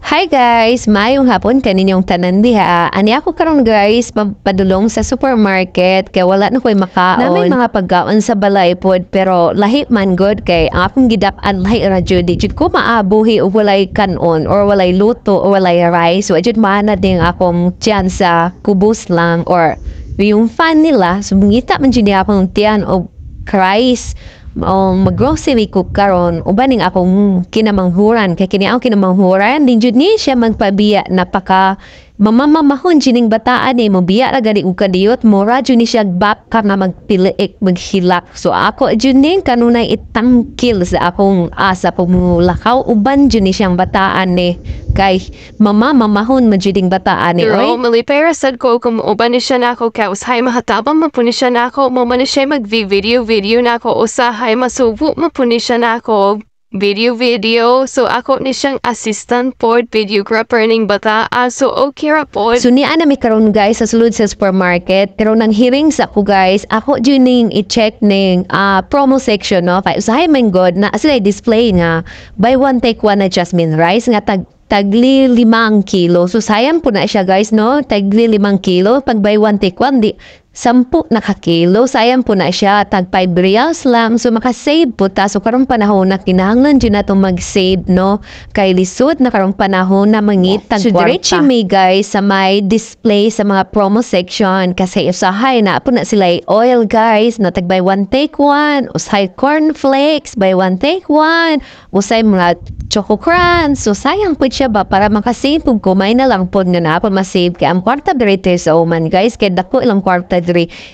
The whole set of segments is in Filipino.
Hi guys! Mayong hapon kaninyong tanan diha. Ani ako karon guys, padulong sa supermarket kay wala na ko'y makaon. Na may mga pagkaon sa balay pod pero lahi man good kay ang akong gidak-an lahi ra jud. Jud ko maabuhi o walay kanon or walay luto o walay rice. So jud maana ding akong tiyan sa kubos lang or yung fan nila. So mangita man jud akong tiyan o rice. Mag-grocery ko karon ubaning akong kinamanghuran kay kini ako kinamanghuran din jud ni siya magpabiya napaka mamamahon jining bataan mo biya ra gani og kadiyot mura jud ni siya bap ka na magpiliik maghilak so ako jud ni kanunay itangkil sa akong asa pumulakaw uban jud ni siyang bataan ni kay mamamahon man juding bataan ni Pero malipera sad ko kung uban ni siya nako kay usahay mahatabang mapuni siya nako mo man siya mag-video nako usahay masubo mapuni siya nako video so ako ni siyang assistant pod videographer ning bata so okay ra pod. So niya na mi karon guys sa sulod sa supermarket pero nang hearing sa ako guys ako jud ning i-check ning promo section no kay usahay man god na sila display nga buy one take one na jasmine rice nga tagli 5 kilo. So sayang po na siya guys no tagli 5 kilo pag buy one take one di 10 na kakilo. Sayang po na siya. Tag 5 reals lang. So, makasave po ta. So, karong panahon na kinahanglan dyan na itong mag-save, no? Kay lisod na karong panahon na mangit tag so, kwarta. So, me guys, sa may display sa mga promo section. Kasi usahay na po na sila oil, guys. No? Tag buy one, take one. Usahay cornflakes, buy one, take one. Usahay mga Choco Crunch. So, sayang po siya ba para makasave po kumay na lang po nga na po masave. Kaya ang kwarta dito sa Oman, guys. Kaya dako ilang kwarta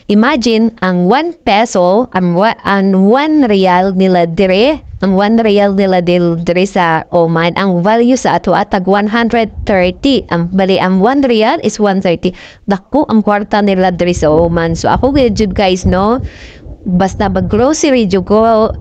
imagine ang 1 peso ang 1 real nila dire ang 1 real nila dire sa Oman ang value sa ato atag 130 ang bali ang 1 real is 130 dako ang kwarta nila dire sa Oman so ako jud guys no basta mag grocery jud ko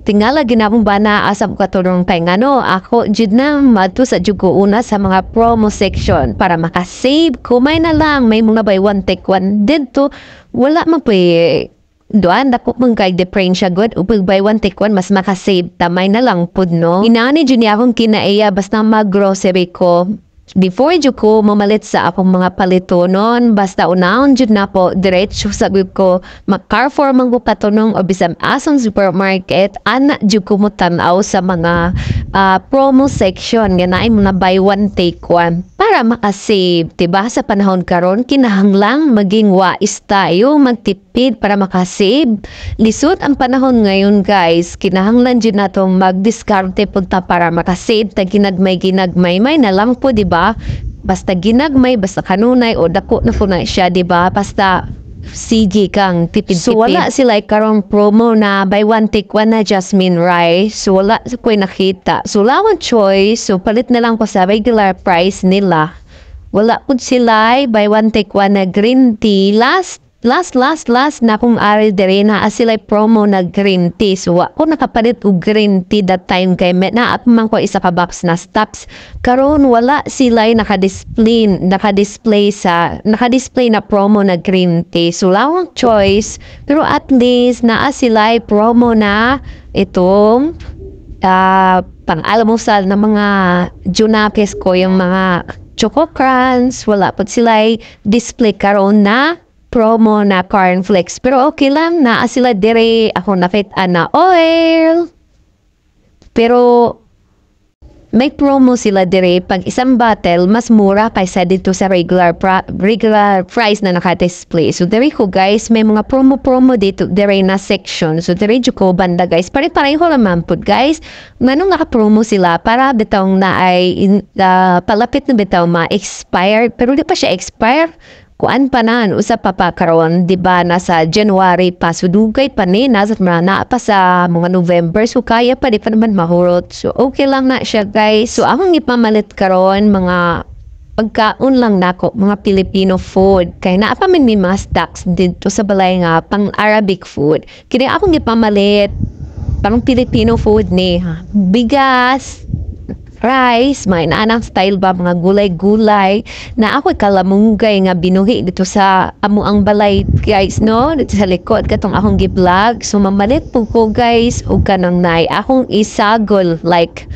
tingala ginabong bana asam katulong tay ngano ako jud na madto sa jud ko una sa mga promo section para makasave kumay na lang may mga buy one take one dito wala man pay doan dako mong kay difference good upag buy one take one mas makasave tamay na lang pud no inani jud ni akong kinaiya basta mag grocery ko before jud ko mamalit sa akong mga palito noon basta unahon jud na po diretso sabi ko mag-Carrefour man ko patunong o bisan asong supermarket ana jud ko mo tan-aw sa mga promo section nga naay mga buy one take one para makasave diba sa panahon karon kinahanglang maging wais tayo magtipid para makasave lisod ang panahon ngayon guys kinahanglan jud natong magdiskarte punta para makasave tag ginagmay may na lang po diba basta ginagmay basta kanunay o dako na po na siya diba basta sige kang tipid-tipid so wala sila karong promo na buy one take one na jasmine rice so wala ko'y nakita so lawan choice so palit na lang ko sa regular price nila wala po sila buy one take one na green tea last na kung ari dire na sila promo na green tea. So, ako nakapalit og green tea that time kay na at man ko isa ka box na stops. Karon wala sila naka-display na promo na green tea. So, lawang choice. Pero at least naa sila promo na itong pang-almusal na mga junapes ko yung mga Choco Crunch. Wala po sila display karon na promo na cornflakes. Pero okay lang na sila dire ako nakita na oil. Pero may promo sila dire pag isang bottle mas mura kaysa dito sa regular price na naka-display. So dire ko guys may mga promo dito dire na section. So dire ko banda guys. Pare-pareho naman po guys. Manong naka-promo sila para bitong na ay palapit na bitaw ma-expire pero di pa siya expire. Kuan pa na, usa pa karon di ba nasa January pa, so dugay pa ni, nasa na pa sa mga November, so kaya pa, di pa naman mahurot. So okay lang na siya guys. So akong ipamalit karon mga pagkaon lang nako, mga Filipino food. Kaya naa pa man may mga stocks dito sa balay nga, pang Arabic food. Kaya akong ipamalit, pang Filipino food ni, bigas, rice, may naanang style ba mga gulay-gulay na ako kalamunggay nga binuhi dito sa amo ang balay guys no dito sa likod katong akong gi-vlog so mamalit po ko guys og kanang nay akong isagol like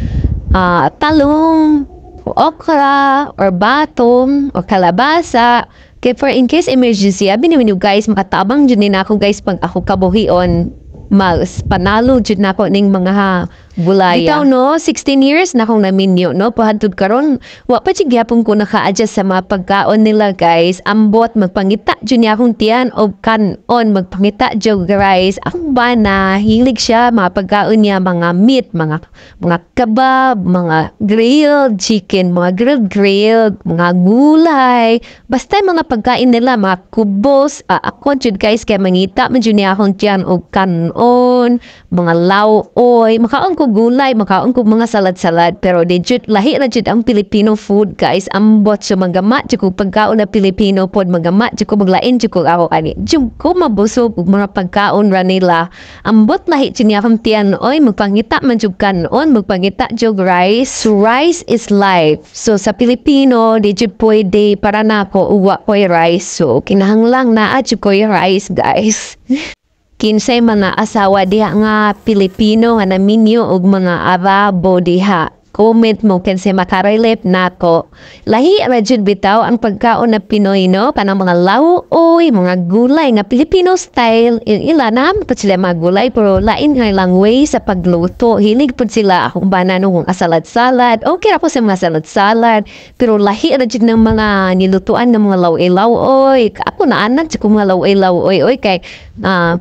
talong ako okra or batong or kalabasa. Kaya for in case emergency, abi naman yung guys, makatabang dyan din ako guys pag ako kabuhion. Mas panalo dyan na ako ning mga bulaya. Bitaw no, 16 years na akong naminyo, no? Pahantod karon wa pa gyapon ko naka-adjust sa mga pagkaon nila, guys. Ambot, magpangita dyan niya akong tiyan o kanon, magpangita dyan, guys. Akong ba na, hilig siya, mga pagkaon niya, mga meat, mga kebab, mga grilled chicken, mga grilled, mga gulay. Basta mga pagkain nila, mga kubos. Ako dyan, guys, kaya mangita man dyan niya akong tiyan o kanon, mga laoy, makaon ko gulay, makaon ko mga salad-salad, pero legit, lahi na dyan ang Filipino food, guys. Ambot so magamat, dyan ko pagkaon na Filipino food, magamat, dyan ko maglain, dyan ko ako, dyan ko mabusog, mga pagkaon ra nila. Ambot lahi dyan niya akong tiyan, oy, magpangita man dyan kanon, magpangita dyan rice. So, rice is life. So, sa Filipino, legit pwede, para na ako, uwa ko rice. So, kinahanglang na at dyan ko rice, guys. Kinsay mga asawa diha nga Pilipino nga naminyo og mga Arabo diha. Comment mo kinsay makarelate nako. Lahi ra jud bitaw ang pagkaon na Pinoy, no? Kanang mga laoy, mga gulay nga Filipino style. Ila na pa sila mga gulay pero lain nga lang way sa pagluto. Hilig pud sila akong banano kung salad-salad. Okay ra po sa mga salad-salad, pero lahi ra jud ng mga nilutuan ng mga laoy-laoy. Ako na anak sa mga laoy-laoy oy kay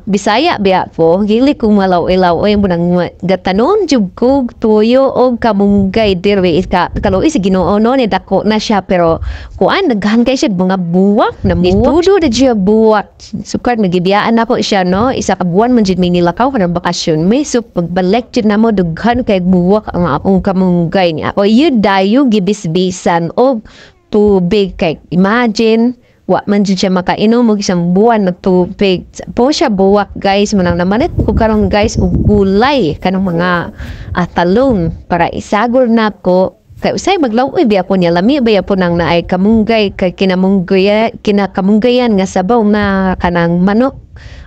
Bisaya biya po, gili kong malaw-ilaw mo nang gatanon jud ko tuyo o kamunggay dirwe kalo is Ginoo no ni dako na siya pero kuan daghan kay siya mga buwak na tudo na siya buwak sukar nagibiyaan na po siya no isa ka buwan man jud may nilakaw kanang bakasyon may so pagbalik jud namo daghan kay buwak ang akong kamunggay niya o yun dayo gibisbisan o tubig kay imagine wa man dyan siya makainom mo isang buwan na tubig. Po siya buwak guys. Manang namanit ko karon guys ug gulay kanang mga talong para isagol na ko. Kay usay maglaoy biya po niya lami biya po nang naay kamunggay kay kinakamunggayan nga sabaw na kanang manok.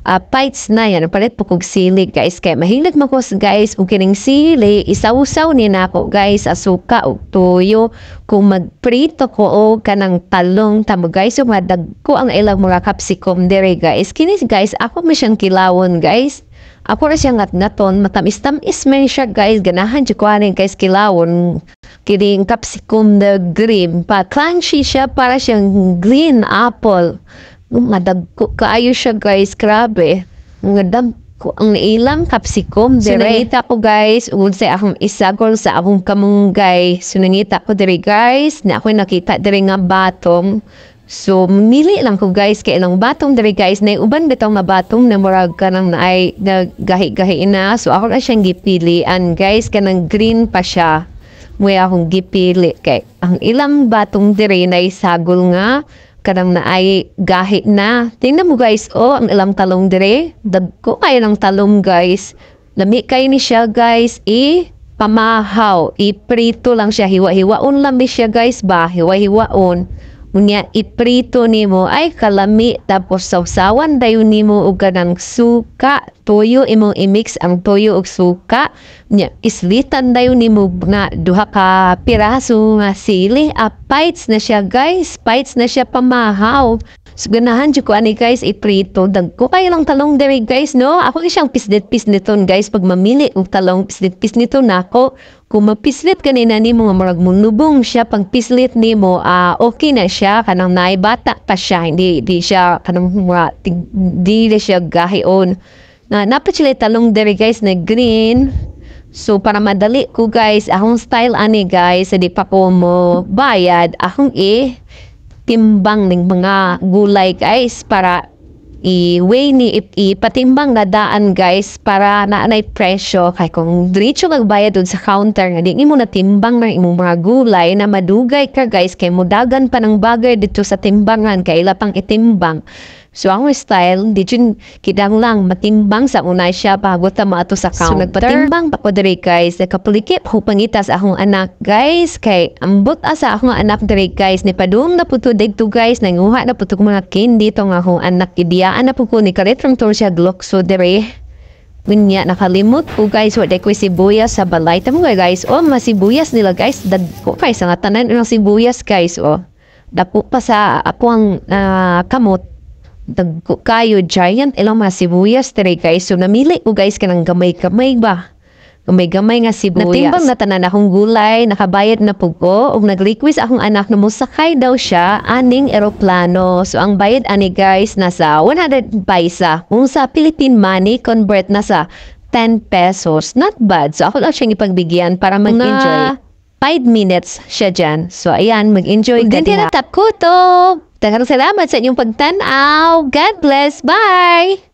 Pites na yan, palit po kong sili guys, kaya mahilig makos guys, kung kining sili, isaw-saw ni na ako guys, asuka o tuyo, kung magprito ko o kanang talong, tamo guys, so madag ko ang ilang mga capsicum dire guys, kinis guys, ako mo siyang kilawon guys, ako na siyang naton, matamis-tamis man siya guys, ganahan siya ko guys kilawon, kining capsicum na green, pa crunchy siya, para siyang green apple, madagko kaayo siya guys, grabe. Ngadam ko ang ilang capsicum dire. So nangita ko guys, ug sa akong isagol sa akong kamunggay. So nangita ko dire guys, na ako nakita dire nga batong. So mili lang ko guys kay ilang batong dire guys, na uban bitaw nga batong na murag kanang naay nagahi-gahi na. So ako na siyang gipilian guys, kanang green pa siya. May akong gipili kay ang ilang batong dire na isagol nga kanang naay gahi na. Tingnan mo guys, oh, ang ilang talong dire. Dagko kayo ng talong guys. Lami kayo ni siya guys. Pamahaw. Iprito lang siya. Hiwa-hiwaon lami siya guys ba? Hiwa-hiwaon. Unya, iprito ni mo ay kalami. Tapos sausawan dayon ni mo og kanang suka. Toyo imong i-mix ang toyo ug suka. Unya, islitan dayon ni mo nga duha ka piraso nga sili. Pites na siya guys. Pites na siya pamahaw. So ganahan dyan ko ani guys iprito. Dagko kayo lang talong dere guys no. Ako siyang pislit-pisliton guys. Pag mamili og talong pislit-pisliton nako. Kung mapislit kanina ni mo nga marag munubong siya pag pislit ni mo okay na siya kanang naibata pa siya hindi siya kanang di siya gahion na napachili talong dere guys na green. So para madali ko guys akong style ani guys di pa ko mo bayad akong timbang ng mga gulay guys para i-weigh ni ipatimbang na daan guys para naanay presyo kay kung diretso magbayad dun sa counter nga di mo na timbang ng imong mga gulay na madugay ka guys kay mudagan pa ng bagay dito sa timbangan kay ila pang itimbang. So, ang style, di dyan kidang lang matimbang sa unay siya bago ta maato sa counter. So, nagpatimbang pa ko diri guys. Nakapulikip hupangita sa akong anak guys. Kay ambot sa akong anak diri guys. Nipadung na puto dito guys. Nanguha na puto mga candy. Itong akong anak idiyaan na po ko ni Karitrong Torsya Glokso diri. Minya nakalimot po guys, wala ko sibuyas sa balay. Tamo guys, masibuyas nila guys. Dagko guys, ang tanan ng sibuyas guys, Dako pa sa ako ang kamot. Dagko kayo, giant ilang mga sibuyas tere guys. So namili ko guys kanang gamay-gamay ba? Gamay-gamay nga sibuyas. Natimbang na tanan akong gulay, nakabayad na po ko, ug nag-request akong anak na musakay daw siya aning eroplano. So ang bayad ani guys nasa 100 paisa. Kung sa Philippine money convert na sa 10 pesos. Not bad. So ako lang siyang ipagbigyan para mag-enjoy. 5 minutes siya dyan. So ayan, mag-enjoy ka din. Tap ko to. Daghang salamat sa inyong pagtanaw. God bless. Bye!